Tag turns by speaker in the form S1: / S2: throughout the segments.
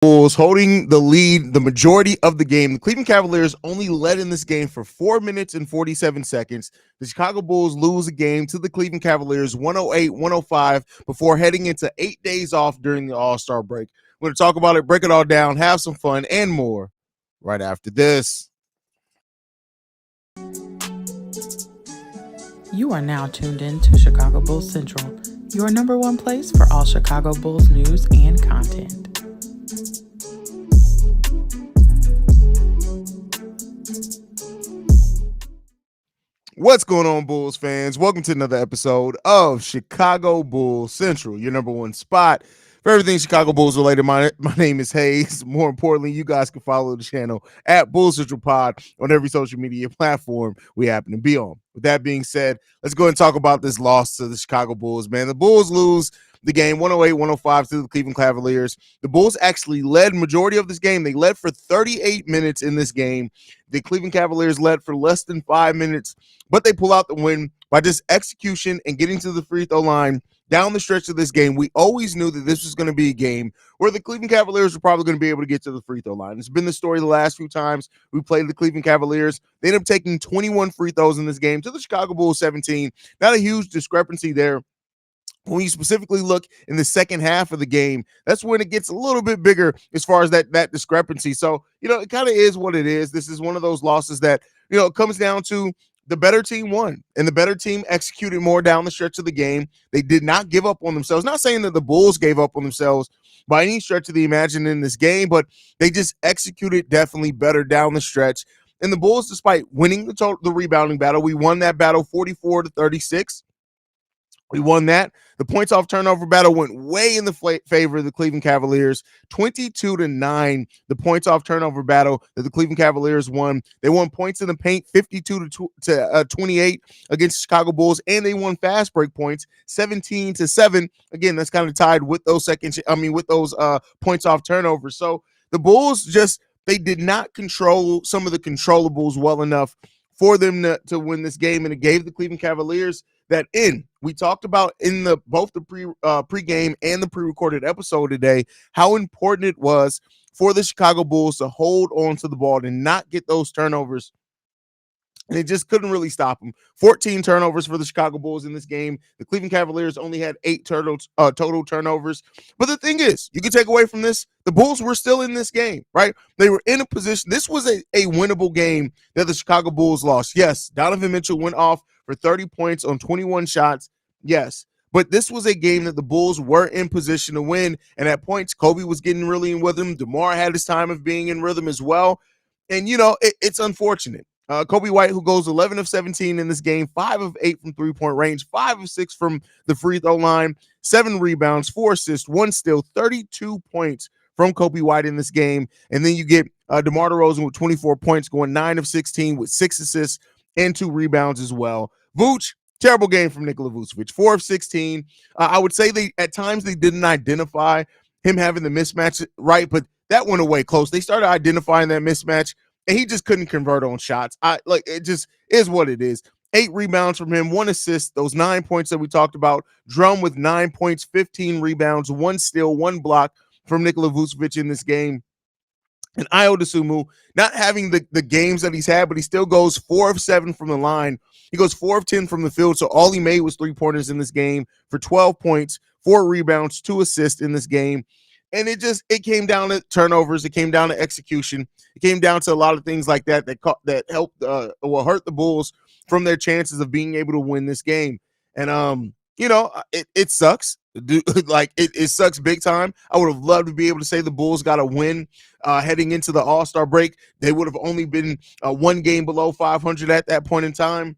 S1: Bulls holding the lead the majority of the game. The Cleveland Cavaliers only led in this game for 4 minutes and 47 seconds. The Chicago Bulls lose a game to the Cleveland Cavaliers 108-105 before heading into 8 days off during the All-Star break. We're going to talk about it, break it all down, have some fun, and more right after this.
S2: You are now tuned in to Chicago Bulls Central, your number one place for all Chicago Bulls news and content.
S1: What's going on, Bulls fans? Welcome to another episode of Chicago Bulls Central, your number one spot for everything Chicago Bulls related. My name is Haize. More importantly, you guys can follow the channel at Bulls Central Pod on every social media platform we happen to be on. With that being said, let's go ahead and talk about this loss to the Chicago Bulls, man. The Bulls lose the game 108-105 to the Cleveland Cavaliers. The Bulls actually led majority of this game. They led for 38 minutes in this game. The Cleveland Cavaliers led for less than 5 minutes, but they pull out the win by just execution and getting to the free throw line down the stretch of this game. We always knew that this was going to be a game where the Cleveland Cavaliers were probably going to be able to get to the free throw line. It's been the story the last few times we played the Cleveland Cavaliers. They ended up taking 21 free throws in this game to the Chicago Bulls 17. Not a huge discrepancy there. When you specifically look in the second half of the game, that's when it gets a little bit bigger as far as that discrepancy. So, it kind of is what it is. This is one of those losses that, it comes down to the better team won, and the better team executed more down the stretch of the game. They did not give up on themselves. Not saying that the Bulls gave up on themselves by any stretch of the imagination in this game, but they just executed definitely better down the stretch. And the Bulls, despite winning the rebounding battle, we won that battle 44-36. We won that. The points off turnover battle went way in the favor of the Cleveland Cavaliers, 22-9. The points off turnover battle that the Cleveland Cavaliers won. They won points in the paint, 52-28 against the Chicago Bulls, and they won fast break points, 17-7. Again, that's kind of tied with those points off turnovers. So the Bulls they did not control some of the controllables well enough for them to win this game, and it gave the Cleveland Cavaliers that in. We talked about in both the pre-game and the pre-recorded episode today how important it was for the Chicago Bulls to hold on to the ball and not get those turnovers. And it just couldn't really stop them. 14 turnovers for the Chicago Bulls in this game. The Cleveland Cavaliers only had 8 total turnovers. But the thing is, you can take away from this, the Bulls were still in this game, right? They were in a position. This was a winnable game that the Chicago Bulls lost. Yes, Donovan Mitchell went off for 30 points on 21 shots. Yes. But this was a game that the Bulls were in position to win. And at points, Coby was getting really in rhythm. DeMar had his time of being in rhythm as well. And, it's unfortunate. Coby White, who goes 11 of 17 in this game, 5 of 8 from three-point range, 5 of 6 from the free throw line, 7 rebounds, 4 assists, 1 steal, 32 points from Coby White in this game. And then you get DeMar DeRozan with 24 points, going 9 of 16 with 6 assists and 2 rebounds as well. Vooch, terrible game from Nikola Vucevic, 4 of 16. I would say at times they didn't identify him having the mismatch right, but that went away close. They started identifying that mismatch, and he just couldn't convert on shots. It just is what it is. 8 rebounds from him, 1 assist, those 9 points that we talked about. Drum with 9 points, 15 rebounds, 1 steal, 1 block from Nikola Vucevic in this game. And Ayo Dosunmu, not having the games that he's had, but he still goes 4 of 7 from the line. He goes 4 of 10 from the field, so all he made was 3-pointers in this game for 12 points, 4 rebounds, 2 assists in this game. And it came down to turnovers. It came down to execution. It came down to a lot of things like that helped hurt the Bulls from their chances of being able to win this game. And it sucks. It sucks big time. I would have loved to be able to say the Bulls got a win heading into the All-Star break. They would have only been 1 game below 500 at that point in time.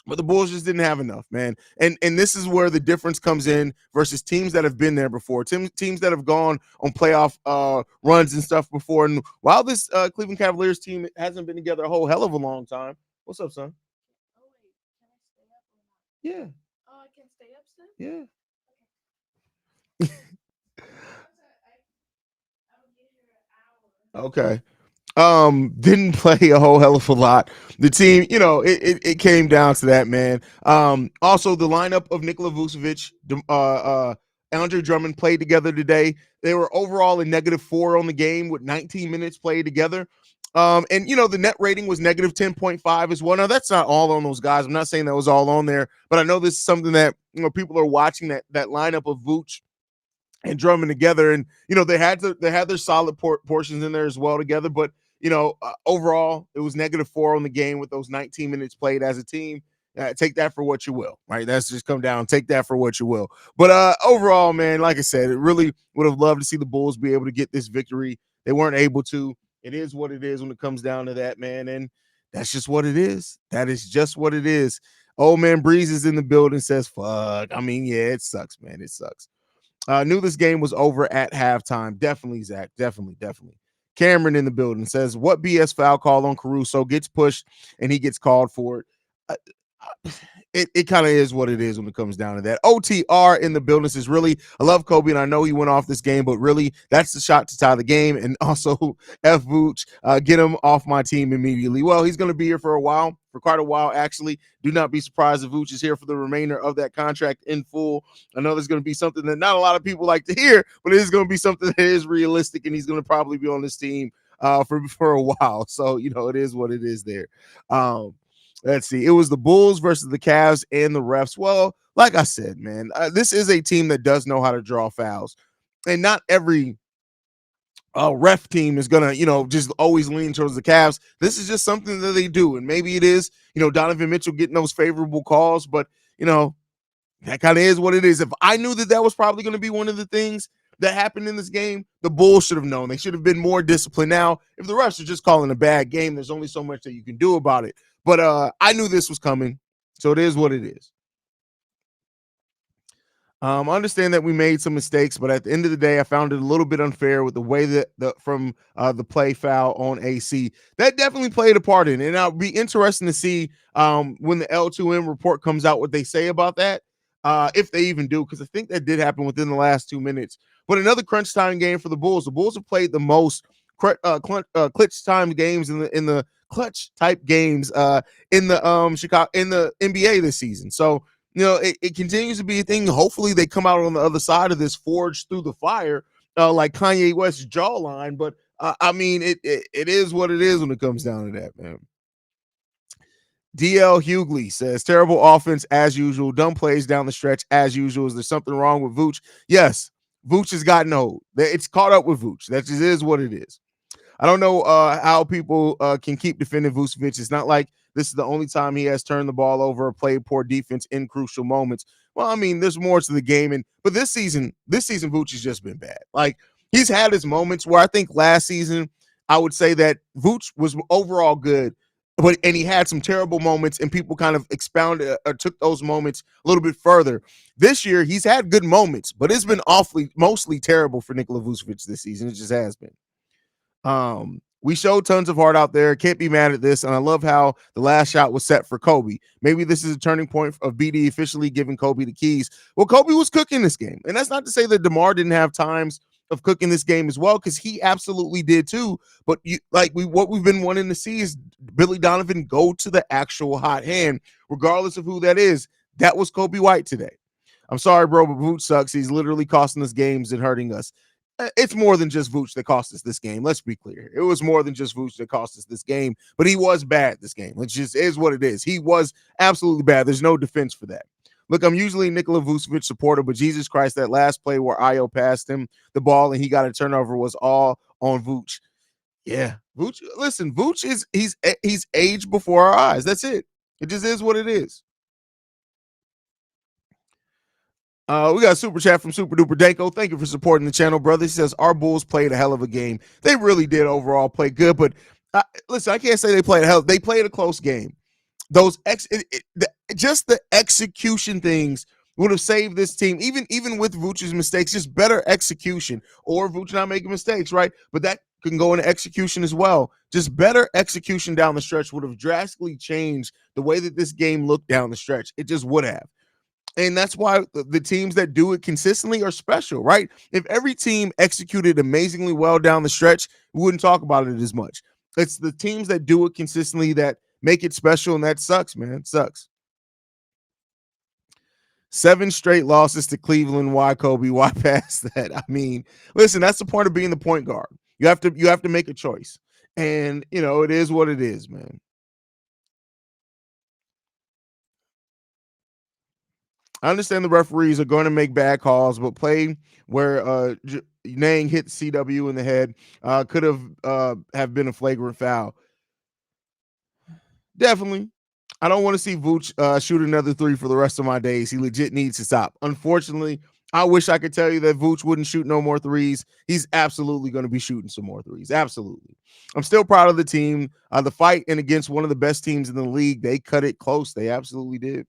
S1: But the Bulls just didn't have enough, man. And this is where the difference comes in versus teams that have been there before, teams that have gone on playoff runs and stuff before. And while this Cleveland Cavaliers team hasn't been together a whole hell of a long time. What's up, son?
S3: Oh, wait. Can I stay up or not?
S1: Yeah.
S3: Oh, I can stay up still?
S1: Yeah.
S3: I will give you an hour.
S1: Okay. Didn't play a whole hell of a lot. The team, it came down to that, man. Also the lineup of Nikola Vucevic, Andre Drummond played together today. They were overall a -4 on the game with 19 minutes played together. And the net rating was -10.5 as well. Now that's not all on those guys. I'm not saying that was all on there, but I know this is something that people are watching, that lineup of Vooch and Drummond together, and they had their solid portions in there as well together. But overall, it was -4 on the game with those 19 minutes played as a team. Take that for what you will, right? That's just come down. Take that for what you will. But overall, man, like I said, it really would have loved to see the Bulls be able to get this victory. They weren't able to. It is what it is when it comes down to that, man. And that's just what it is. That is just what it is. Old man Breeze is in the building, says, fuck. I mean, yeah, it sucks, man. It sucks. Knew this game was over at halftime. Definitely, Zach. Definitely. Cameron in the building says, what BS foul call on Caruso gets pushed and he gets called for it? It kind of is what it is when it comes down to that. OTR in the building says, really, I love Coby, and I know he went off this game, but really, that's the shot to tie the game. And also, F Vooch, get him off my team immediately. Well, he's going to be here for quite a while, actually. Do not be surprised if Vooch is here for the remainder of that contract in full. I know there's going to be something that not a lot of people like to hear, but it is going to be something that is realistic, and he's going to probably be on this team for a while. So, it is what it is there. Let's see. It was the Bulls versus the Cavs and the refs. Well, like I said, man, this is a team that does know how to draw fouls. And not every ref team is going to, just always lean towards the Cavs. This is just something that they do. And maybe it is, Donovan Mitchell getting those favorable calls. But, that kind of is what it is. If I knew that was probably going to be one of the things that happened in this game, the Bulls should have known. They should have been more disciplined. Now, if the refs are just calling a bad game, there's only so much that you can do about it. But I knew this was coming, so it is what it is. I understand that we made some mistakes, but at the end of the day, I found it a little bit unfair with the way that the play foul on AC. That definitely played a part in it. And I'll be interesting to see when the L2M report comes out what they say about that, if they even do, because I think that did happen within the last 2 minutes. But another crunch time game for the Bulls. The Bulls have played the most clutch time games in the clutch type games in the Chicago in the NBA this season. So it continues to be a thing. Hopefully they come out on the other side of this forged through the fire, like Kanye West's jawline. But I mean, it is what it is when it comes down to that, man. DL Hughley says, terrible offense as usual, dumb plays down the stretch as usual. Is there something wrong with Vooch? Yes, Vooch has gotten old. It's caught up with Vooch. That just is what it is. I don't know how people can keep defending Vucevic. It's not like this is the only time he has turned the ball over or played poor defense in crucial moments. Well, I mean, there's more to the game, but this season, Vooch has just been bad. Like, he's had his moments where I think last season I would say that Vooch was overall good, and he had some terrible moments, and people kind of expounded or took those moments a little bit further. This year, he's had good moments, but it's been mostly terrible for Nikola Vucevic this season. It just has been. We showed tons of heart out there. Can't be mad at this. And I love how the last shot was set for Coby. Maybe this is a turning point of BD officially giving Coby the keys. Well, Coby was cooking this game. And that's not to say that DeMar didn't have times of cooking this game as well, because he absolutely did too. But what we've been wanting to see is Billy Donovan go to the actual hot hand, regardless of who that is. That was Coby White today. I'm sorry, bro, but Vooch sucks. He's literally costing us games and hurting us. It's more than just Vooch that cost us this game. Let's be clear. It was more than just Vooch that cost us this game, but he was bad this game. It just is what it is. He was absolutely bad. There's no defense for that. Look, I'm usually a Nikola Vucevic supporter, but Jesus Christ, that last play where Io passed him the ball and he got a turnover was all on Vooch. Yeah, Vooch. Listen, Vooch he's aged before our eyes. That's it. It just is what it is. We got a super chat from Super Duper Danko. Thank you for supporting the channel, brother. He says, our Bulls played a hell of a game. They really did overall play good, but listen, I can't say they played they played a close game. Those just the execution things would have saved this team, even with Vooch's mistakes, just better execution, or Vooch not making mistakes, right? But that can go into execution as well. Just better execution down the stretch would have drastically changed the way that this game looked down the stretch. It just would have. And that's why the teams that do it consistently are special, right? If every team executed amazingly well down the stretch, we wouldn't talk about it as much. It's the teams that do it consistently that make it special, and that sucks, man. It sucks. 7 straight losses to Cleveland. Why Coby? Why pass that? I mean, listen, that's the point of being the point guard. You have to make a choice. And it is what it is, man. I understand the referees are going to make bad calls, but play where Nang hit CW in the head could have been a flagrant foul. Definitely. I don't want to see Vooch shoot another three for the rest of my days. He legit needs to stop. Unfortunately, I wish I could tell you that Vooch wouldn't shoot no more threes. He's absolutely going to be shooting some more threes. Absolutely. I'm still proud of the team. The fight and against one of the best teams in the league, they cut it close. They absolutely did.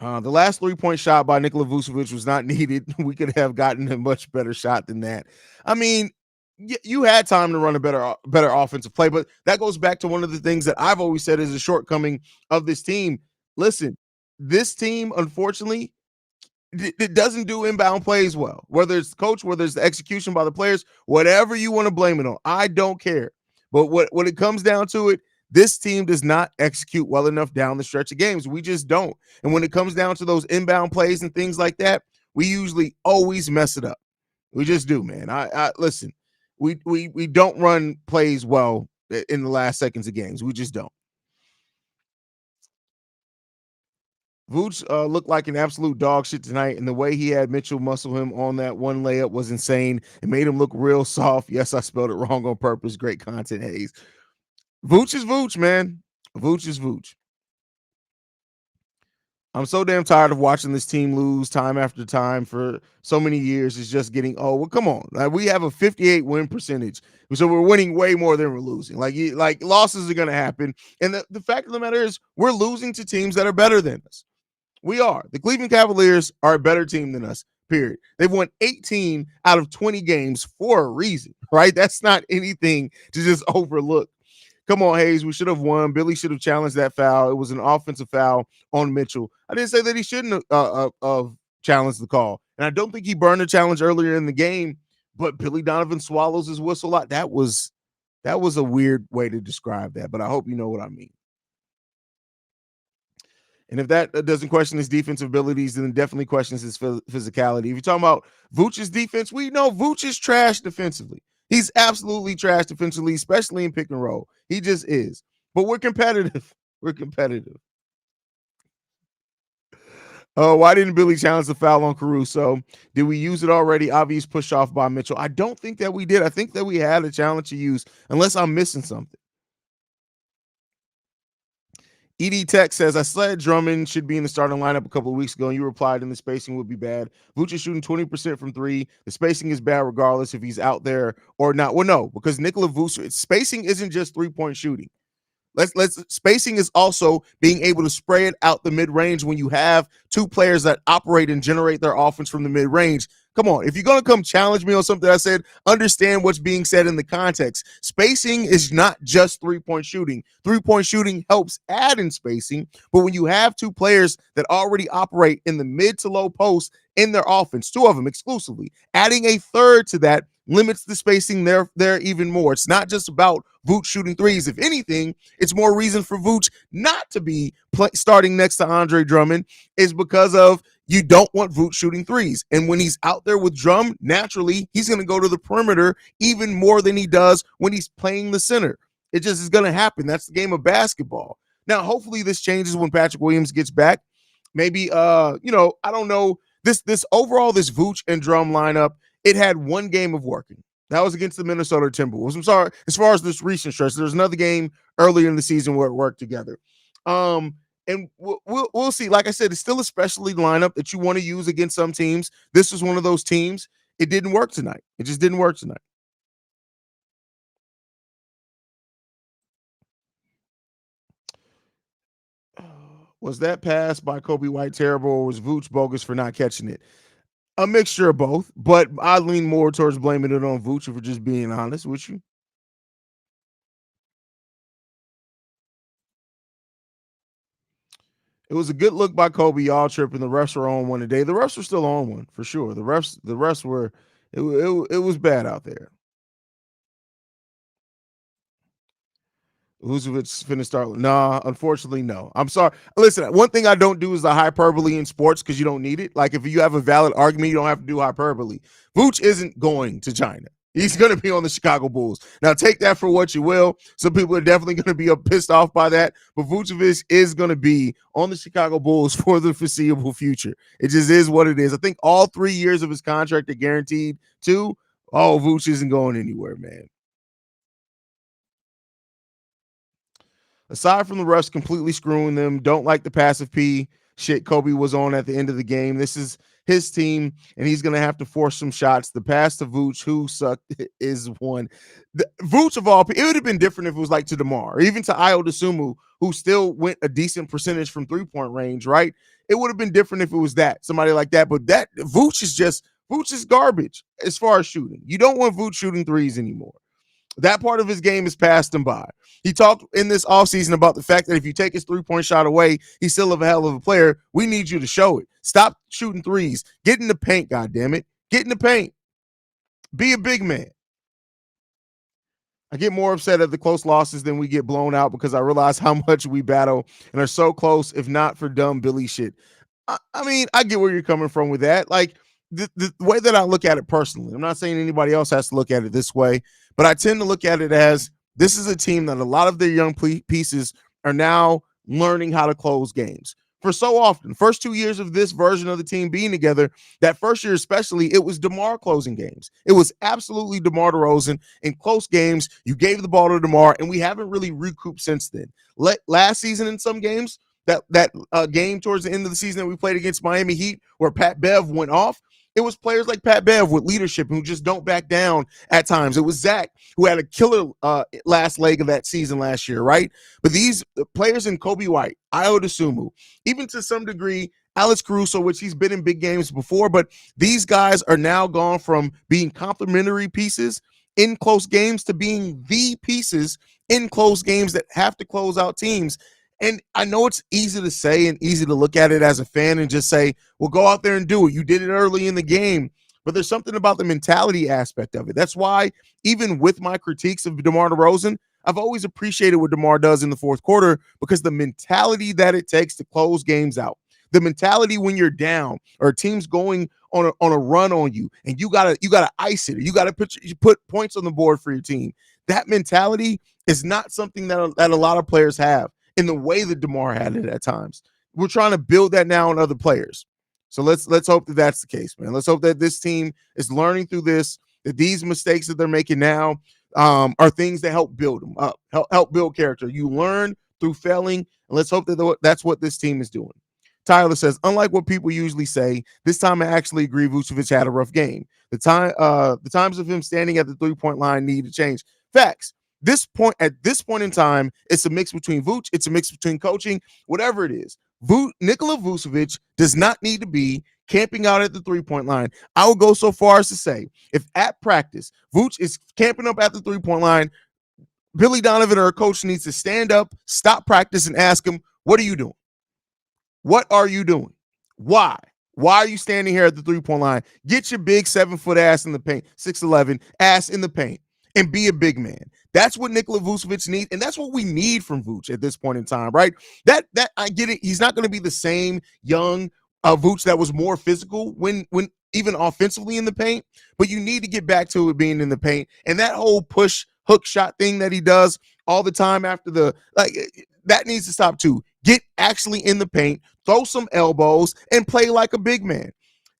S1: The last 3-point shot by Nikola Vucevic was not needed. We could have gotten a much better shot than that. I mean, you had time to run a better offensive play, but that goes back to one of the things that I've always said is a shortcoming of this team. Listen, this team, unfortunately, it doesn't do inbound plays well. Whether it's the coach, whether it's the execution by the players, whatever you want to blame it on, I don't care. But when it comes down to it, this team does not execute well enough down the stretch of games. We just don't. And when it comes down to those inbound plays and things like that, we usually always mess it up. We just do, man. I listen. We don't run plays well in the last seconds of games. We just don't. Vooch looked like an absolute dog shit tonight, and the way he had Mitchell muscle him on that one layup was insane. It made him look real soft. Yes, I spelled it wrong on purpose. Great content, Haize. Vooch is Vooch, man. Vooch is Vooch. I'm so damn tired of watching this team lose time after time for so many years. It's just getting old. Well, come on. We have a 58 win percentage, so we're winning way more than we're losing. Like losses are going to happen, and the fact of the matter is, we're losing to teams that are better than us. We are. The Cleveland Cavaliers are a better team than us, period. They've won 18 out of 20 games for a reason, right? That's not anything to just overlook. Come on, Haize. We should have won. Billy should have challenged that foul. It was an offensive foul on Mitchell. I didn't say that he shouldn't have challenged the call. And I don't think he burned the challenge earlier in the game, but Billy Donovan swallows his whistle a lot. That was a weird way to describe that, but I hope you know what I mean. And if that doesn't question his defensive abilities, then it definitely questions his physicality. If you're talking about Vooch's defense, we know Vooch is trash defensively. He's absolutely trash defensively, especially in pick and roll. He just is. But we're competitive. We're competitive. Oh, why didn't Billy challenge the foul on Caruso? Did we use it already? Obvious push off by Mitchell. I don't think that we did. I think that we had a challenge to use, unless I'm missing something. ED Tech says, I said Drummond should be in the starting lineup a couple of weeks ago, and you replied, and the spacing would be bad. Vooch is shooting 20% from three. The spacing is bad regardless if he's out there or not. Well, no, because Nikola Vucevic, spacing isn't just three-point shooting. Let's spacing is also being able to spray it out the mid-range when you have two players that operate and generate their offense from the mid-range. Come on, if you're going to come challenge me on something I said, understand what's being said in the context. Spacing is not just three-point shooting. Three-point shooting helps add in spacing, but when you have two players that already operate in the mid to low post in their offense, two of them exclusively, adding a third to that limits the spacing there even more. It's not just about Vooch shooting threes. If anything, it's more reason for Vooch not to be starting next to Andre Drummond is because of you don't want Vooch shooting threes. And when he's out there with Drum, naturally, he's going to go to the perimeter even more than he does when he's playing the center. It just is going to happen. That's the game of basketball. Now, hopefully this changes when Patrick Williams gets back. Maybe, I don't know. This Vooch and Drum lineup, it had one game of working. That was against the Minnesota Timberwolves. I'm sorry, as far as this recent stretch, there's another game earlier in the season where it worked together. And we'll see. Like I said, it's still a specialty lineup that you want to use against some teams. This was one of those teams. It didn't work tonight. It just didn't work tonight. Was that pass by Coby White terrible, or was Vooch bogus for not catching it? A mixture of both, but I lean more towards blaming it on Vooch if we're just being honest with you. It was a good look by Coby. Y'all tripping. The refs were on one today. The refs were still on one for sure. The refs were. It was bad out there. Vucevic finna start. Nah, unfortunately, no. I'm sorry. Listen, one thing I don't do is the hyperbole in sports because you don't need it. Like if you have a valid argument, you don't have to do hyperbole. Vooch isn't going to China. He's going to be on the Chicago Bulls. Now, take that for what you will. Some people are definitely going to be pissed off by that, but Vucevic is going to be on the Chicago Bulls for the foreseeable future. It just is what it is. I think all 3 years of his contract are guaranteed too. Oh, Vooch isn't going anywhere, man. Aside from the refs completely screwing them, don't like the passive P shit Coby was on at the end of the game. This is his team, and he's going to have to force some shots. The pass to Vooch, who sucked, is one. Vooch of all, it would have been different if it was like to DeMar or even to Io DeSumo, who still went a decent percentage from 3-point range, right? It would have been different if it was somebody like that. But that Vooch is garbage as far as shooting. You don't want Vooch shooting threes anymore. That part of his game is passed him by. He talked in this offseason about the fact that if you take his 3-point shot away, he's still a hell of a player. We need you to show it. Stop shooting threes. Get in the paint, goddammit. Get in the paint. Be a big man. I get more upset at the close losses than we get blown out because I realize how much we battle and are so close, if not for dumb Billy shit. I mean, I get where you're coming from with that. Like, the way that I look at it personally, I'm not saying anybody else has to look at it this way, but I tend to look at it as this is a team that a lot of their young pieces are now learning how to close games. For so often, first 2 years of this version of the team being together, that first year especially, it was DeMar closing games. It was absolutely DeMar DeRozan in close games. You gave the ball to DeMar, and we haven't really recouped since then. Last season in some games, that game towards the end of the season that we played against Miami Heat where Pat Bev went off, it was players like Pat Bev with leadership who just don't back down at times. It was Zach who had a killer last leg of that season last year, right? But these players in Coby White, Io DeSumo, even to some degree, Alex Caruso, which he's been in big games before, but these guys are now gone from being complementary pieces in close games to being the pieces in close games that have to close out teams. And I know it's easy to say and easy to look at it as a fan and just say, well, go out there and do it. You did it early in the game. But there's something about the mentality aspect of it. That's why even with my critiques of DeMar DeRozan, I've always appreciated what DeMar does in the fourth quarter because the mentality that it takes to close games out, the mentality when you're down or a team's going on a run on you and you gotta ice it, or you gotta put points on the board for your team. That mentality is not something that a lot of players have in the way that DeMar had it at times. We're trying to build that now in other players. So let's hope that that's the case, man. Let's hope that this team is learning through this, that these mistakes that they're making now are things that help build them up, help build character. You learn through failing, and let's hope that that's what this team is doing. Tyler says, unlike what people usually say, this time I actually agree Vucevic had a rough game. The times of him standing at the 3-point line need to change. Facts. At this point in time, it's a mix between Vooch, it's a mix between coaching, whatever it is. Nikola Vucevic does not need to be camping out at the 3-point line. I would go so far as to say, if at practice, Vooch is camping up at the 3-point line, Billy Donovan or a coach needs to stand up, stop practice, and ask him, what are you doing? What are you doing? Why? Why are you standing here at the 3-point line? Get your big 7-foot ass in the paint, 6'11", ass in the paint, and be a big man. That's what Nikola Vucevic needs, and that's what we need from Vooch at this point in time, right? That I get it. He's not going to be the same young Vooch that was more physical when even offensively in the paint, but you need to get back to it being in the paint. And that whole push hook shot thing that he does all the time after that needs to stop too. Get actually in the paint, throw some elbows, and play like a big man.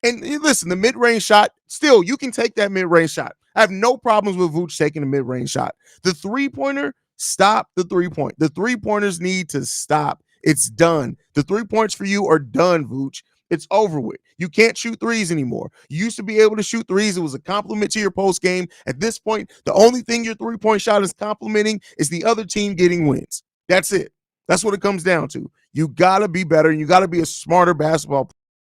S1: And listen, the mid-range shot, still, you can take that mid-range shot. I have no problems with Vooch taking a mid-range shot. The three-pointer, stop the three-point. The three-pointers need to stop. It's done. The 3 points for you are done, Vooch. It's over with. You can't shoot threes anymore. You used to be able to shoot threes. It was a compliment to your post game. At this point, the only thing your 3-point shot is complimenting is the other team getting wins. That's it. That's what it comes down to. You got to be better. You got to be a smarter basketball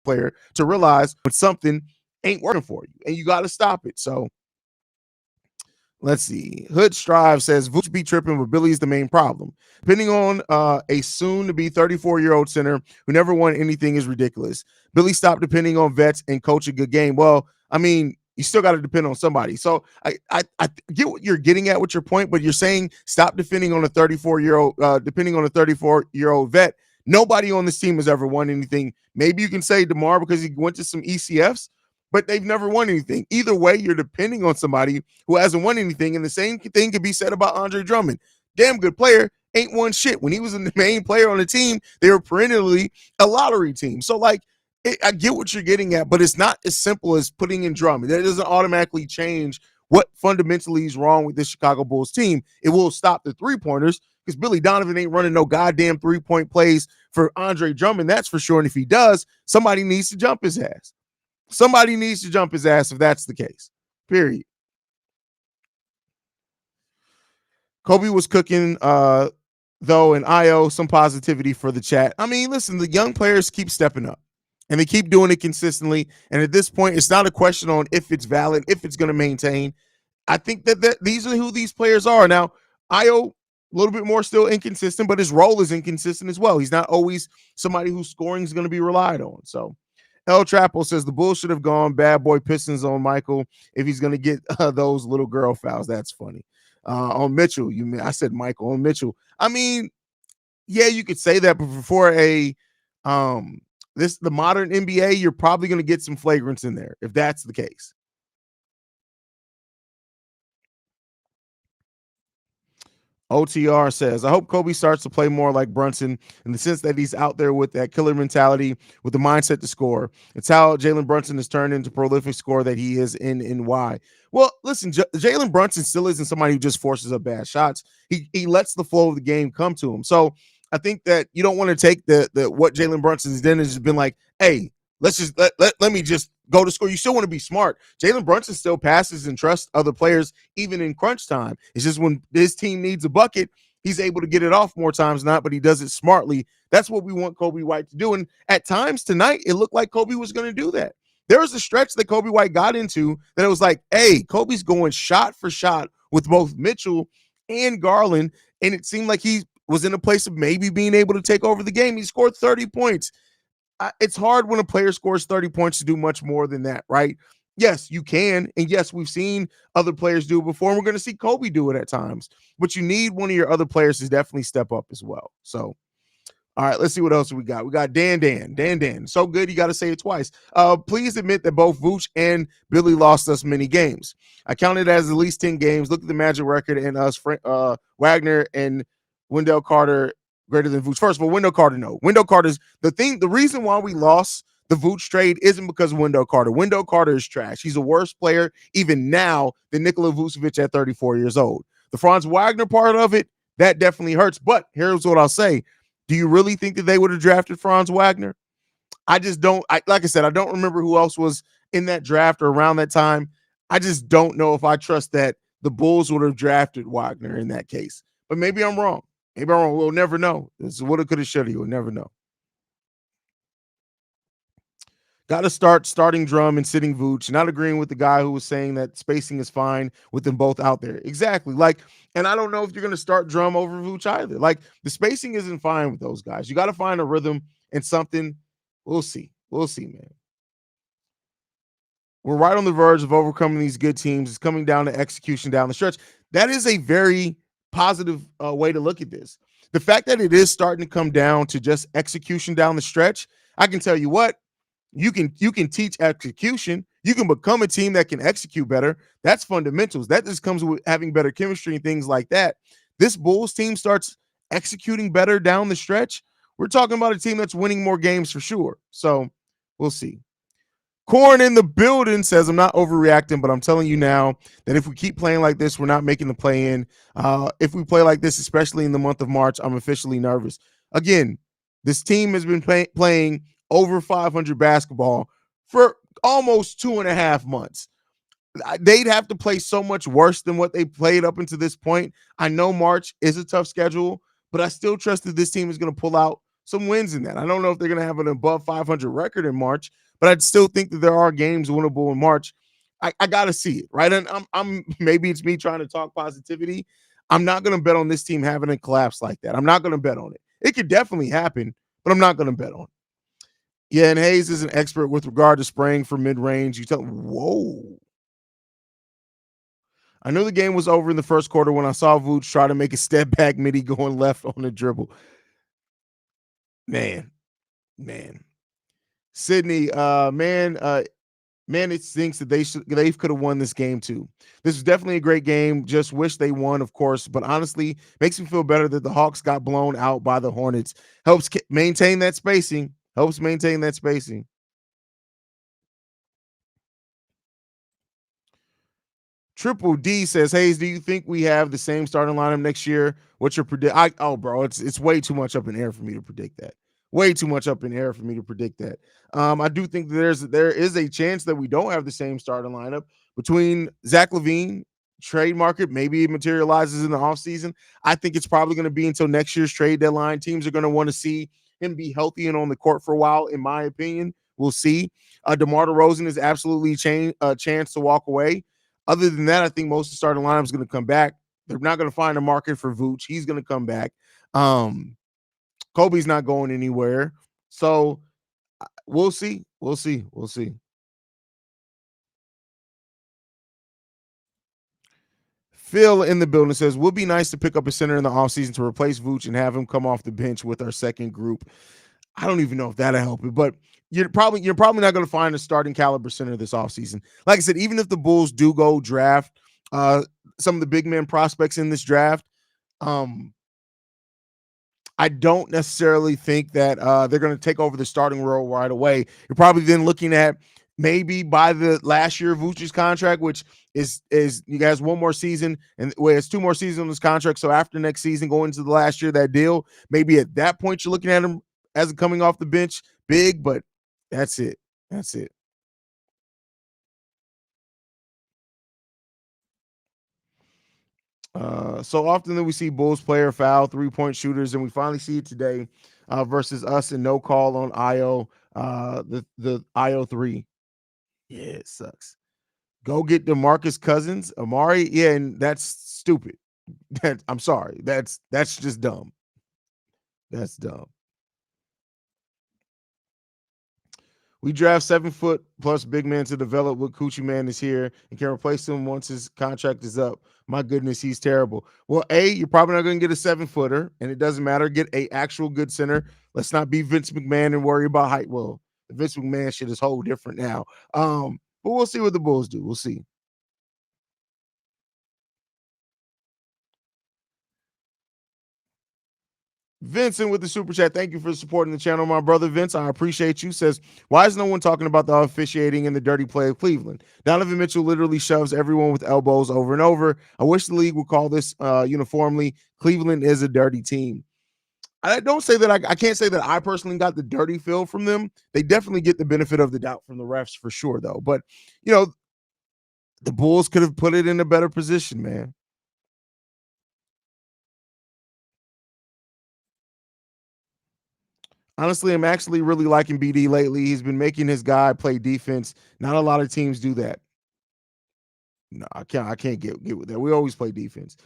S1: player to realize when something ain't working for you, and you got to stop it. So let's see. Hood Strive says Vooch be tripping, but Billy's the main problem. Depending on a soon-to-be 34-year-old center who never won anything is ridiculous. Billy stopped depending on vets and coach a good game. Well, I mean, You still got to depend on somebody. So I get what you're getting at with your point, but you're saying stop depending on a 34-year-old, depending on a 34-year-old vet. Nobody on this team has ever won anything. Maybe you can say DeMar because he went to some ECFs, but they've never won anything. Either way, you're depending on somebody who hasn't won anything. And the same thing could be said about Andre Drummond. Damn good player, ain't won shit. When he was the main player on the team, they were perennially a lottery team. So, like, I get what you're getting at, but it's not as simple as putting in Drummond. That doesn't automatically change what fundamentally is wrong with this Chicago Bulls team. It will stop the three-pointers because Billy Donovan ain't running no goddamn three-point plays for Andre Drummond, that's for sure. And if he does, somebody needs to jump his ass. Somebody needs to jump his ass if that's the case, period. Coby was cooking, though, and IO some positivity for the chat. I mean, listen, the young players keep stepping up. And they keep doing it consistently. And at this point, it's not a question on if it's valid, if it's going to maintain. I think that these are who these players are. Now, Io, a little bit more still inconsistent, but his role is inconsistent as well. He's not always somebody whose scoring is going to be relied on. So El Trapo says the Bulls should have gone bad boy Pistons on Michael if he's going to get those little girl fouls. That's funny. On Mitchell, I said Michael. On Mitchell. I mean, yeah, you could say that, but for the modern NBA, you're probably going to get some flagrants in there if that's the case. OTR says, I hope Coby starts to play more like Brunson in the sense that he's out there with that killer mentality, with the mindset to score. It's how Jalen Brunson has turned into prolific scorer that he is in NY. Well, listen, Jalen Brunson still isn't somebody who just forces up bad shots. He lets the flow of the game come to him. So I think that you don't want to take the what Jalen Brunson's done has been like, hey, let's just let me just go to score. You still want to be smart. Jalen Brunson still passes and trusts other players even in crunch time. It's just when his team needs a bucket, he's able to get it off more times than not, but he does it smartly. That's what we want Coby White to do. And at times tonight, it looked like Coby was going to do that. There was a stretch that Coby White got into that it was like, hey, Kobe's going shot for shot with both Mitchell and Garland, and it seemed like he was in a place of maybe being able to take over the game. He scored 30 points. It's hard when a player scores 30 points to do much more than that, right? Yes, you can. And yes, we've seen other players do it before. And we're going to see Coby do it at times. But you need one of your other players to definitely step up as well. So, all right, let's see what else we got. We got Dan. So good, you got to say it twice. Please admit that both Vooch and Billy lost us many games. I counted as at least 10 games. Look at the Magic record and us, Wagner and Wendell Carter greater than Vooch. First of all, Wendell Carter, no. Wendell Carter's the reason why we lost the Vooch trade isn't because of Wendell Carter. Wendell Carter is trash. He's a worse player even now than Nikola Vucevic at 34 years old. The Franz Wagner part of it, that definitely hurts. But here's what I'll say. Do you really think that they would have drafted Franz Wagner? I just don't. Like I said, I don't remember who else was in that draft or around that time. I just don't know if I trust that the Bulls would have drafted Wagner in that case. But maybe I'm wrong. Maybe I'm wrong. We'll never know. It's woulda, coulda, shoulda. You'll never know. Got to start starting Drum and sitting Vooch. Not agreeing with the guy who was saying that spacing is fine with them both out there. Exactly. Like, and I don't know if you're going to start Drum over Vooch either. Like, the spacing isn't fine with those guys. You got to find a rhythm and something. We'll see. We'll see, man. We're right on the verge of overcoming these good teams. It's coming down to execution down the stretch. That is a very positive way to look at this. The fact that it is starting to come down to just execution down the stretch, I can tell you what, you can teach execution. You can become a team that can execute better. That's fundamentals. That just comes with having better chemistry and things like that. This Bulls team starts executing better down the stretch. We're talking about a team that's winning more games for sure. So we'll see. Corn in the building says, I'm not overreacting, but I'm telling you now that if we keep playing like this, we're not making the play in. If we play like this, especially in the month of March, I'm officially nervous. Again, this team has been playing over 500 basketball for almost 2.5 months. They'd have to play so much worse than what they played up until this point. I know March is a tough schedule, but I still trust that this team is going to pull out some wins in that. I don't know if they're going to have an above 500 record in March, but I still think that there are games winnable in March. I got to see it, right? And I'm maybe it's me trying to talk positivity. I'm not going to bet on this team having a collapse like that. I'm not going to bet on it. It could definitely happen, but I'm not going to bet on it. Yeah, and Haize is an expert with regard to spraying for mid-range. You tell him, whoa. I knew the game was over in the first quarter when I saw Vooch try to make a step back midi going left on the dribble. Man, man. Sydney, man, it stinks that they could have won this game too. This was definitely a great game. Just wish they won, of course. But honestly, makes me feel better that the Hawks got blown out by the Hornets. Helps maintain that spacing. Helps maintain that spacing. Triple D says, Haize, do you think we have the same starting lineup next year? What's your predict? Bro, it's way too much up in air for me to predict that. Way too much up in air for me to predict that. I do think there is a chance that we don't have the same starting lineup between Zach LaVine, trade market. Maybe it materializes in the offseason. I think it's probably going to be until next year's trade deadline. Teams are going to want to see him be healthy and on the court for a while, in my opinion. We'll see. DeMar DeRozan is absolutely a chance to walk away. Other than that, I think most of the starting lineup is going to come back. They're not going to find a market for Vooch. He's going to come back. Coby's not going anywhere. So we'll see. We'll see. We'll see. Phil in the building says, would be nice to pick up a center in the offseason to replace Vooch and have him come off the bench with our second group. I don't even know if that'll help it, but you're probably not going to find a starting caliber center this offseason. Like I said, even if the Bulls do go draft some of the big man prospects in this draft, I don't necessarily think that they're going to take over the starting role right away. You're probably then looking at maybe by the last year of Vooch's contract, which is you guys one more season, and it's 2 more seasons on this contract. So after next season, going into the last year of that deal, maybe at that point you're looking at him as coming off the bench big, but that's it. That's it. So often that we see Bulls player foul 3-point shooters, and we finally see it today versus us and no call on IO, the IO 3. Yeah, it sucks. Go get DeMarcus Cousins, Amari. Yeah, and that's stupid. I'm sorry. That's just dumb. That's dumb. We draft 7-foot plus big man to develop what Coochie Man is here and can replace him once his contract is up. My goodness, he's terrible. Well, you're probably not going to get a 7-footer, and it doesn't matter. Get a actual good center. Let's not be Vince McMahon and worry about height. Well, the Vince McMahon shit is whole different now. But we'll see what the Bulls do. We'll see. Vincent with the super chat. Thank you for supporting the channel, my brother Vince. I appreciate you. Says, why is no one talking about the officiating and the dirty play of Cleveland? Donovan Mitchell literally shoves everyone with elbows over and over. I wish the league would call this uniformly. Cleveland is a dirty team. I don't say that I can't say that I personally got the dirty feel from them. They definitely get the benefit of the doubt from the refs for sure, though. But, the Bulls could have put it in a better position, man. Honestly, I'm actually really liking BD lately. He's been making his guy play defense. Not a lot of teams do that. No, I can't get with that. We always play defense.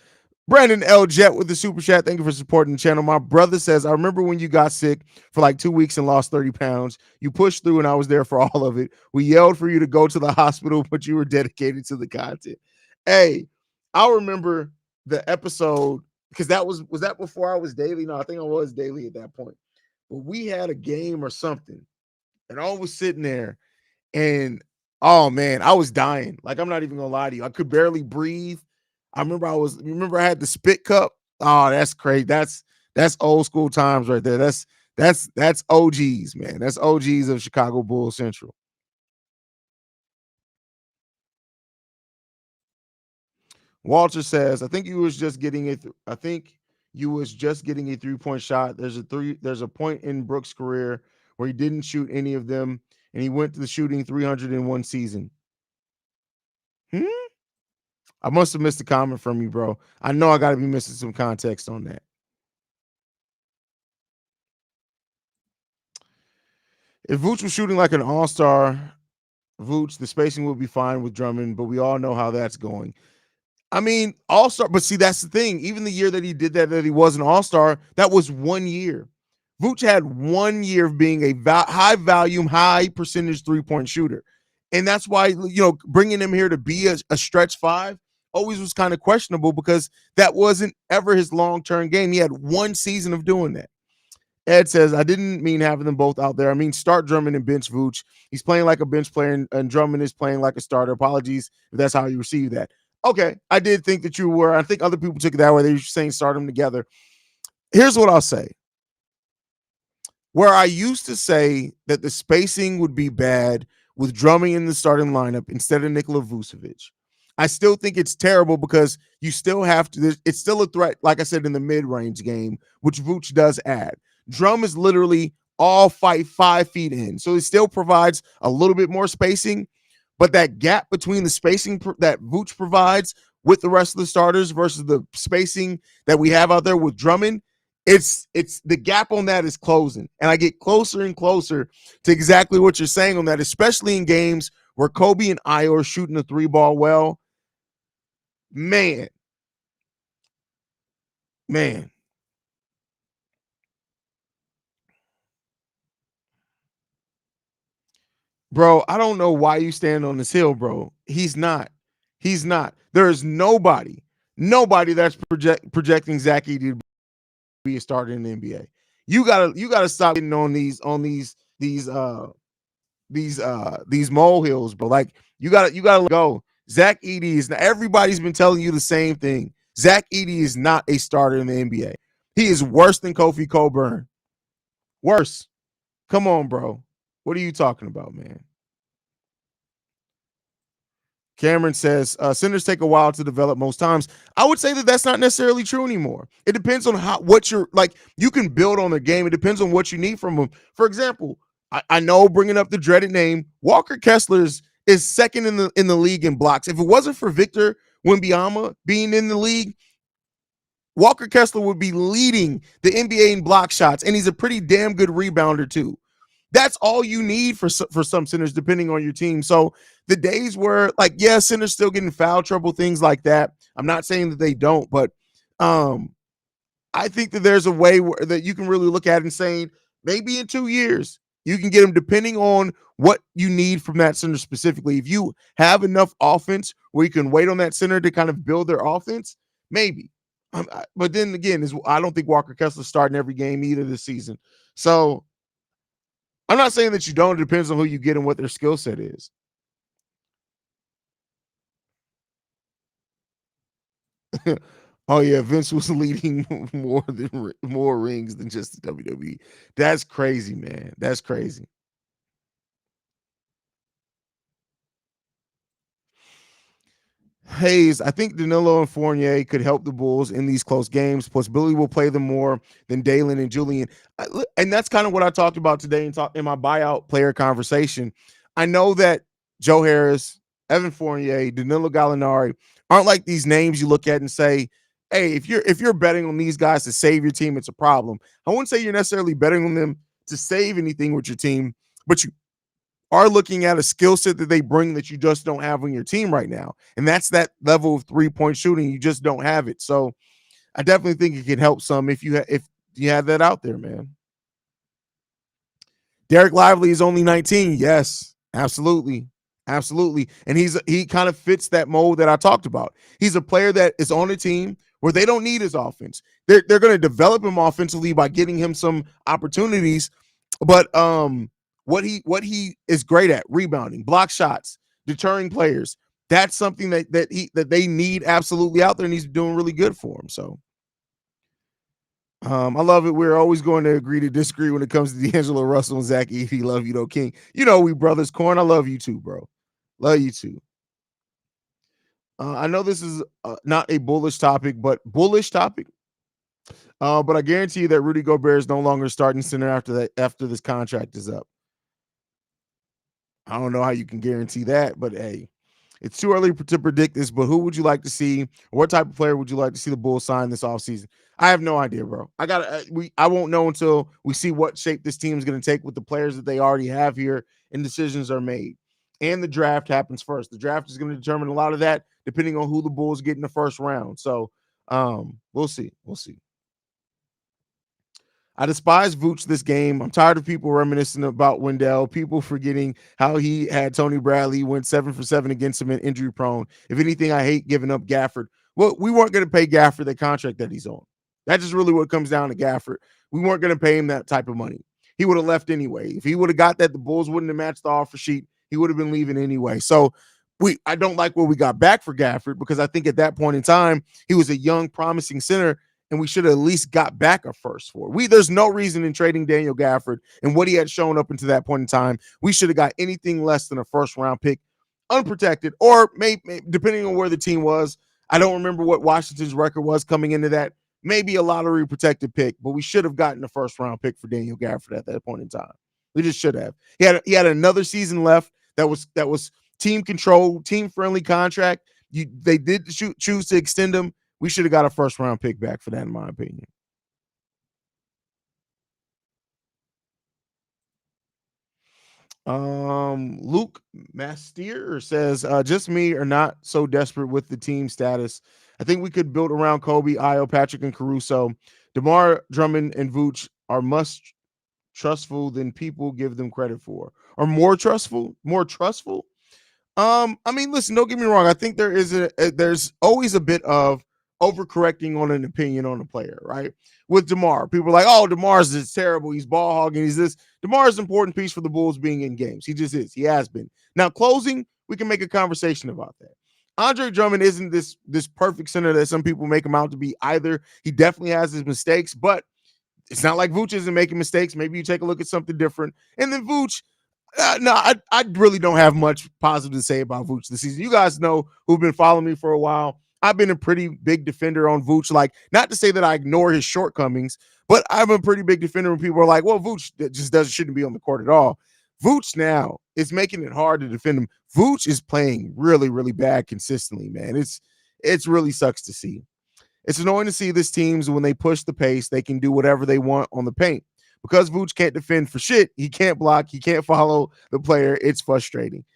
S1: Brandon L. Jet with the super chat. Thank you for supporting the channel. My brother says, I remember when you got sick for like 2 weeks and lost 30 pounds. You pushed through and I was there for all of it. We yelled for you to go to the hospital, but you were dedicated to the content. Hey, I'll remember the episode because was that before I was daily? No, I think I was daily at that point. But we had a game or something, and I was sitting there, and oh man, I was dying. Like, I'm not even gonna lie to you. I could barely breathe. I remember I had the spit cup. Oh, that's crazy. That's old school times right there. That's OGs, man. That's OGs of Chicago Bulls Central. Walter says, I think you was just getting a 3-point shot. There's a point in Brooks' career where he didn't shoot any of them, and he went to the shooting 301 season. I must have missed a comment from you, bro. I know I got to be missing some context on that. If Vooch was shooting like an all-star, Vooch, the spacing would be fine with Drummond, but we all know how that's going. I mean, all-star, but see, that's the thing. Even the year that he did that he was an all-star, that was 1 year. Vooch had 1 year of being a high-volume, high-percentage 3-point shooter. And that's why, bringing him here to be a stretch 5, always was kind of questionable because that wasn't ever his long-term game. He had one season of doing that. Ed says, I didn't mean having them both out there. I mean, start Drummond and bench Vooch. He's playing like a bench player, and Drummond is playing like a starter. Apologies if that's how you received that. Okay, I did think that you were. I think other people took it that way. They were saying start them together. Here's what I'll say. Where I used to say that the spacing would be bad with Drummond in the starting lineup instead of Nikola Vucevic, I still think it's terrible because you still have to. It's still a threat, like I said, in the mid-range game, which Vooch does add. Drum is literally all 5 feet in, so it still provides a little bit more spacing, but that gap between the spacing that Vooch provides with the rest of the starters versus the spacing that we have out there with Drummond, it's the gap on that is closing, and I get closer and closer to exactly what you're saying on that, especially in games where Coby and Ayo are shooting the 3-ball well. Man, bro, I don't know why you stand on this hill, bro. He's not. There is nobody that's projecting Zach Edey to be a starter in the NBA. You gotta stop getting on these molehills, bro. Like you gotta go. Zach Edey is not. Everybody's been telling you the same thing. Zach Edey is not a starter in the NBA. He is worse than Kofi Coburn. Worse. Come on, bro. What are you talking about, man? Cameron says centers take a while to develop most times. I would say that that's not necessarily true anymore. It depends on what you're like. You can build on the game. It depends on what you need from them. For example, I know bringing up the dreaded name Walker Kessler is second in the league in blocks. If it wasn't for Victor Wembanyama being in the league, Walker Kessler would be leading the NBA in block shots, and he's a pretty damn good rebounder too. That's all you need for some centers, depending on your team. So the days where, like, yeah, centers still getting foul trouble, things like that. I'm not saying that they don't, but I think that there's a way that you can really look at it and saying maybe in 2 years you can get them, depending on what you need from that center specifically. If you have enough offense where you can wait on that center to kind of build their offense, maybe. But then again, I don't think Walker Kessler's starting every game either this season. So I'm not saying that you don't. It depends on who you get and what their skill set is. Oh yeah, Vince was leading more rings than just the WWE. That's crazy, man. That's crazy. Haize, I think Danilo and Fournier could help the Bulls in these close games. Plus, Billy will play them more than Dalen and Julian. And that's kind of what I talked about today in my buyout player conversation. I know that Joe Harris, Evan Fournier, Danilo Gallinari aren't like these names you look at and say, hey, if you're betting on these guys to save your team, it's a problem. I wouldn't say you're necessarily betting on them to save anything with your team, but you are looking at a skill set that they bring that you just don't have on your team right now. And that's that level of 3-point shooting. You just don't have it. So I definitely think it can help some if you have that out there, man. Derek Lively is only 19. Yes, absolutely. Absolutely. And he kind of fits that mold that I talked about. He's a player that is on a team where they don't need his offense. They're going to develop him offensively by getting him some opportunities. But what he is great at, rebounding, block shots, deterring players. That's something that they need absolutely out there, and he's doing really good for them. So I love it. We're always going to agree to disagree when it comes to D'Angelo Russell and Zach Edey. Love you though, King. You know we brothers. Corn, I love you too, bro. Love you too. I know this is not a bullish topic, but bullish topic. But I guarantee you that Rudy Gobert is no longer starting center after this contract is up. I don't know how you can guarantee that, but hey, it's too early to predict this. But who would you like to see? What type of player would you like to see the Bulls sign this offseason? I have no idea, bro. I won't know until we see what shape this team is going to take with the players that they already have here and decisions are made. And the draft happens first. The draft is going to determine a lot of that, depending on who the Bulls get in the first round. So we'll see. We'll see. I despise Vooch this game. I'm tired of people reminiscing about Wendell, people forgetting how he had Tony Bradley went 7 for 7 against him and injury prone. If anything, I hate giving up Gafford. Well, we weren't going to pay Gafford the contract that he's on. That's just really what comes down to Gafford. We weren't going to pay him that type of money. He would have left anyway. If he would have got that, the Bulls wouldn't have matched the offer sheet. He would have been leaving anyway. So I don't like what we got back for Gafford, because I think at that point in time, he was a young, promising center, and we should have at least got back a first for. There's no reason in trading Daniel Gafford and what he had shown up until that point in time. We should have got anything less than a first round pick, unprotected, or maybe depending on where the team was. I don't remember what Washington's record was coming into that. Maybe a lottery protected pick, but we should have gotten a first round pick for Daniel Gafford at that point in time. We just should have. He had another season left that was team control, team friendly contract. They did choose to extend him. We should have got a first round pick back for that, in my opinion. Luke Mastier says, just me are not so desperate with the team status. I think we could build around Coby, Io, Patrick, and Caruso. DeMar, Drummond, and Vooch are much trustful than people give them credit for. Or more trustful? I mean, listen, don't get me wrong. I think there's always a bit of overcorrecting on an opinion on a player, right? With DeMar, people are like, oh, DeMar's is terrible. He's ball hogging. He's this. DeMar is an important piece for the Bulls being in games. He just is. He has been. Now, closing, we can make a conversation about that. Andre Drummond isn't this perfect center that some people make him out to be either. He definitely has his mistakes, but it's not like Vooch isn't making mistakes. Maybe you take a look at something different. And then Vooch, no, I really don't have much positive to say about Vooch this season. You guys know who've been following me for a while. I've been a pretty big defender on Vooch. Like, not to say that I ignore his shortcomings, but I'm a pretty big defender when people are like, well, Vooch just shouldn't be on the court at all. Vooch now is making it hard to defend him. Vooch is playing really, really bad consistently, man. It's really sucks to see. It's annoying to see this teams when they push the pace, they can do whatever they want on the paint. Because Vooch can't defend for shit, he can't block, he can't follow the player. It's frustrating.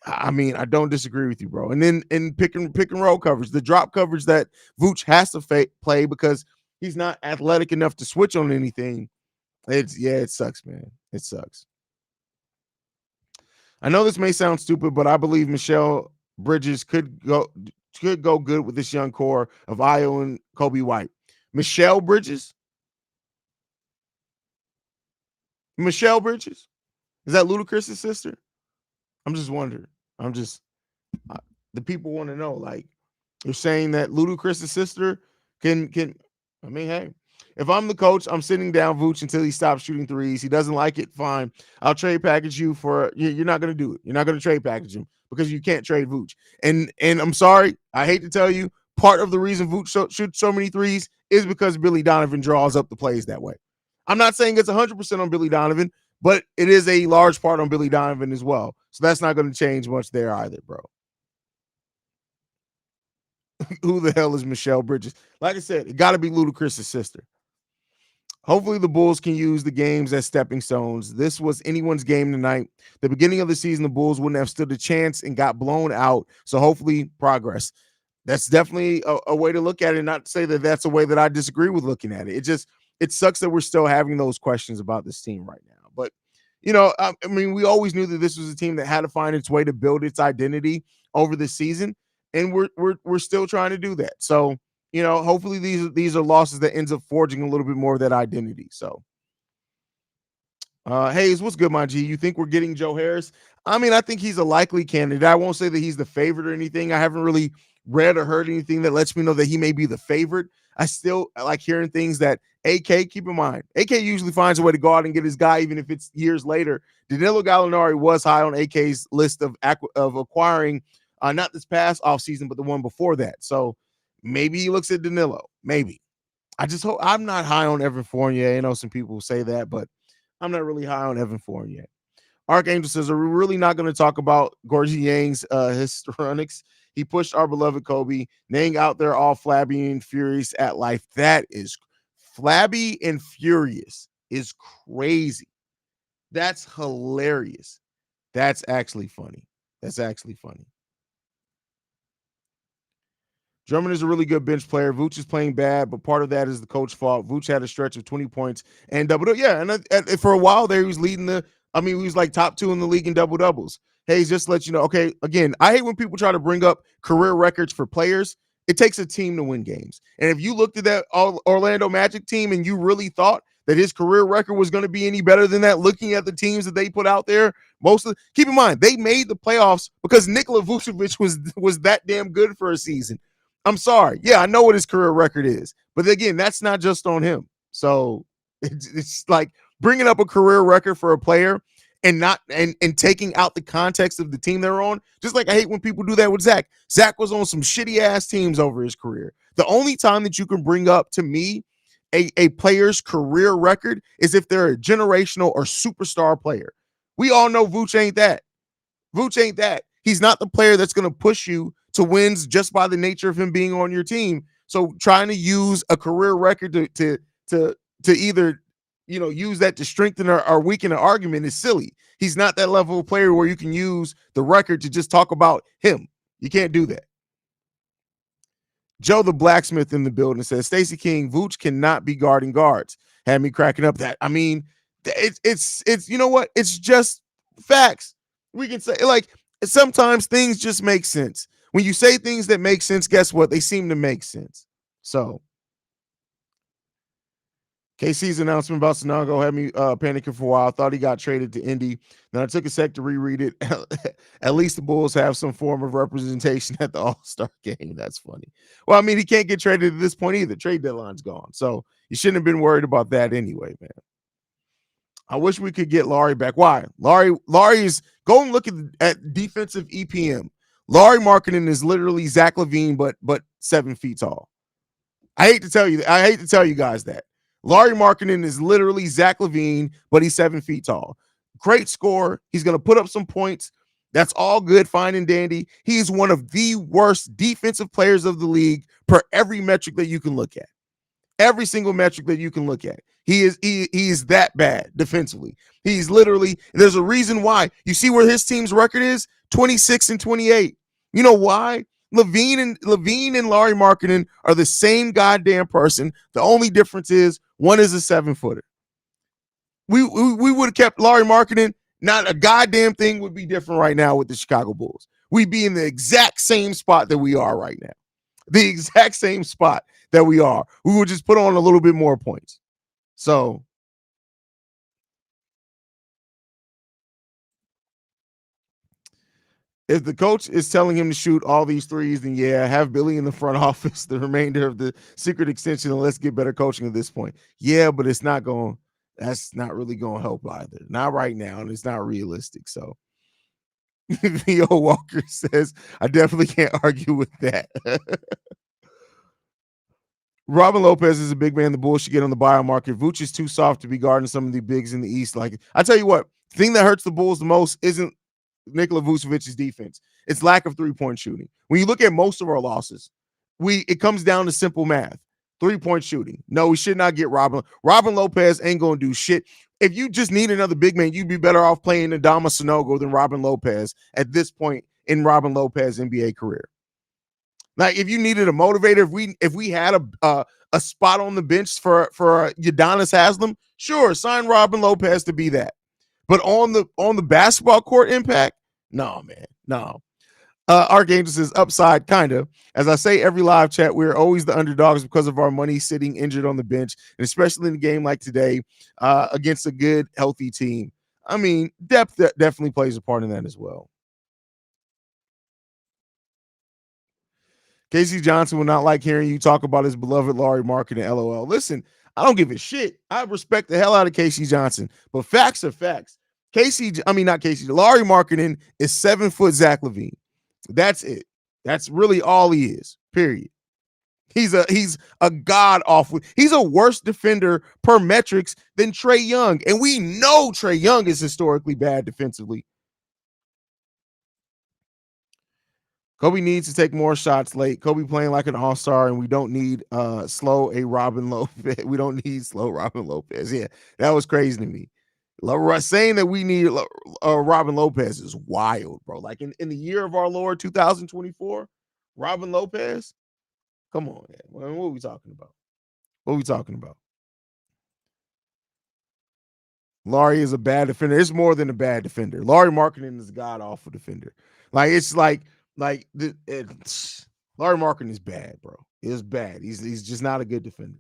S1: I mean, I don't disagree with you, bro. And then in pick and roll coverage, the drop coverage that Vooch has to play because he's not athletic enough to switch on anything. It sucks, man. It sucks. I know this may sound stupid, but I believe Michelle Bridges could go good with this young core of Io and Coby White. Michelle Bridges? Michelle Bridges? Is that Ludacris's sister? I'm just wondering. The people want to know. Like, you're saying that Ludacris's sister can. I mean, hey, if I'm the coach, I'm sitting down Vooch until he stops shooting threes. He doesn't like it, fine. I'll trade package you for. You're not going to do it. You're not going to trade package him because you can't trade Vooch. And I'm sorry, I hate to tell you, part of the reason Vooch shoots so many threes is because Billy Donovan draws up the plays that way. I'm not saying it's 100% on Billy Donovan, but it is a large part on Billy Donovan as well. So that's not going to change much there either, bro. Who the hell is Michelle Bridges? Like I said, it got to be Ludacris's sister. Hopefully the Bulls can use the games as stepping stones. This was anyone's game tonight. The beginning of the season, the Bulls wouldn't have stood a chance and got blown out. So hopefully progress. That's definitely a way to look at it. Not to say that that's a way that I disagree with looking at it. It sucks that we're still having those questions about this team right now. But, I mean, we always knew that this was a team that had to find its way to build its identity over the season. And we're still trying to do that. So, hopefully these are losses that ends up forging a little bit more of that identity. So, Haize, what's good, my G? You think we're getting Joe Harris? I mean, I think he's a likely candidate. I won't say that he's the favorite or anything. I haven't really read or heard anything that lets me know that he may be the favorite. I still like hearing things that AK, keep in mind, AK usually finds a way to go out and get his guy, even if it's years later. Danilo Gallinari was high on AK's list of acquiring, not this past offseason, but the one before that. So maybe he looks at Danilo. Maybe. I just hope. I'm not high on Evan Fournier. I know some people say that, but I'm not really high on Evan Fournier. Archangel says, are we really not going to talk about Gorgie Yang's histrionics? He pushed our beloved Coby. Nang out there all flabby and furious at life. That is flabby and furious is crazy. That's hilarious. That's actually funny. Drummond is a really good bench player. Vooch is playing bad, but part of that is the coach's fault. Vooch had a stretch of 20 points and double. Yeah, and for a while there, he was leading the. I mean, he was like top 2 in the league in double doubles. Hey, just to let you know. Okay, again, I hate when people try to bring up career records for players. It takes a team to win games. And if you looked at that Orlando Magic team and you really thought that his career record was going to be any better than that, looking at the teams that they put out there, keep in mind they made the playoffs because Nikola Vucevic was that damn good for a season. I'm sorry. Yeah, I know what his career record is, but again, that's not just on him. So it's like bringing up a career record for a player and not and taking out the context of the team they're on. Just like I hate when people do that with Zach. Zach was on some shitty ass teams over his career. The only time that you can bring up to me a player's career record is if they're a generational or superstar player. We all know Vooch ain't that. Vooch ain't that. He's not the player that's going to push you to wins just by the nature of him being on your team. So trying to use a career record to either use that to strengthen or weaken an argument is silly. He's not that level of player where you can use the record to just talk about him. You can't do that. Joe the blacksmith in the building says Stacey King, Vooch cannot be guarding guards. Had me cracking up. That I mean, it's you know what? It's just facts. We can say like sometimes things just make sense. When you say things that make sense, guess what? They seem to make sense. So KC's announcement about Sanago had me panicking for a while. I thought he got traded to Indy. Then I took a sec to reread it. At least the Bulls have some form of representation at the All-Star game. That's funny. Well, I mean, he can't get traded at this point either. Trade deadline's gone. So you shouldn't have been worried about that anyway, man. I wish we could get Laurie back. Why? Laurie's go and look at defensive EPM. Lauri Markkanen is literally Zach LaVine, but 7 feet tall. I hate to tell you guys that. Lauri Markkanen is literally Zach LaVine, but he's 7 feet tall. Great scorer. He's going to put up some points. That's all good, fine and dandy. He's one of the worst defensive players of the league per every metric that you can look at. Every single metric that you can look at. He is that bad defensively. He's literally, there's a reason why. You see where his team's record is? 26-28. You know why? LaVine and Lauri Markkanen are the same goddamn person. The only difference is one is a 7-footer. We would have kept Lauri Markkanen. Not a goddamn thing would be different right now with the Chicago Bulls. We'd be in the exact same spot that we are right now. The exact same spot that we are. We would just put on a little bit more points. So if the coach is telling him to shoot all these threes, then yeah, have Billy in the front office the remainder of the secret extension and let's get better coaching at this point. Yeah, but that's not really going to help either. Not right now, and it's not realistic. So Theo Walker says, I definitely can't argue with that. Robin Lopez is a big man the Bulls should get on the buyout market. Vooch is too soft to be guarding some of the bigs in the East. Like I tell you what, the thing that hurts the Bulls the most isn't Nikola Vucevic's defense. It's lack of three-point shooting. When you look at most of our losses, it comes down to simple math. 3-point shooting. No, we should not get Robin. Robin Lopez ain't going to do shit. If you just need another big man, you'd be better off playing Adama Sanogo than Robin Lopez at this point in Robin Lopez's NBA career. Like if you needed a motivator, if we had a spot on the bench for Udonis Haslem, sure, sign Robin Lopez to be that. But on the basketball court impact, no, man, no. Archangel says upside, kind of. As I say every live chat, we're always the underdogs because of our money sitting injured on the bench, and especially in a game like today against a good, healthy team. I mean, depth definitely plays a part in that as well. Casey Johnson will not like hearing you talk about his beloved Lauri Markkanen. LOL. Listen, I don't give a shit. I respect the hell out of Casey Johnson, but facts are facts. Lauri Markkanen is 7-foot Zach LaVine. That's it. That's really all he is. Period. He's a god awful. He's a worse defender per metrics than Trae Young, and we know Trae Young is historically bad defensively. Coby needs to take more shots late. Coby playing like an all-star, and we don't need slow Robin Lopez. We don't need slow Robin Lopez. Yeah, that was crazy to me. Saying that we need Robin Lopez is wild, bro. Like in the year of our Lord 2024, Robin Lopez. Come on, man. What are we talking about? What are we talking about? Laurie is a bad defender. It's more than a bad defender. Laurie Markkinen is a god awful defender. Like it's like Laurie Markkinen is bad, bro. It's bad. He's just not a good defender.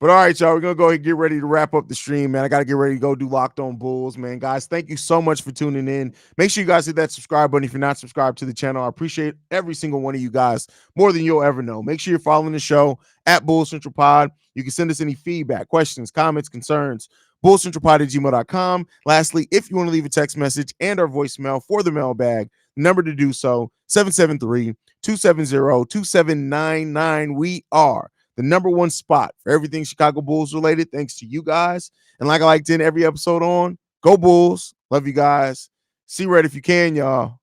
S1: But all right, y'all, we're going to go ahead and get ready to wrap up the stream, man. I got to get ready to go do Locked On Bulls, man. Guys, thank you so much for tuning in. Make sure you guys hit that subscribe button if you're not subscribed to the channel. I appreciate every single one of you guys more than you'll ever know. Make sure you're following the show at Bulls Central Pod. You can send us any feedback, questions, comments, concerns, bullscentralpod@gmail.com. Lastly, if you want to leave a text message and our voicemail for the mailbag, the number to do so, 773-270-2799. We are the number one spot for everything Chicago Bulls related, thanks to you guys. And like I like to end every episode on, go Bulls. Love you guys. See red if you can, y'all.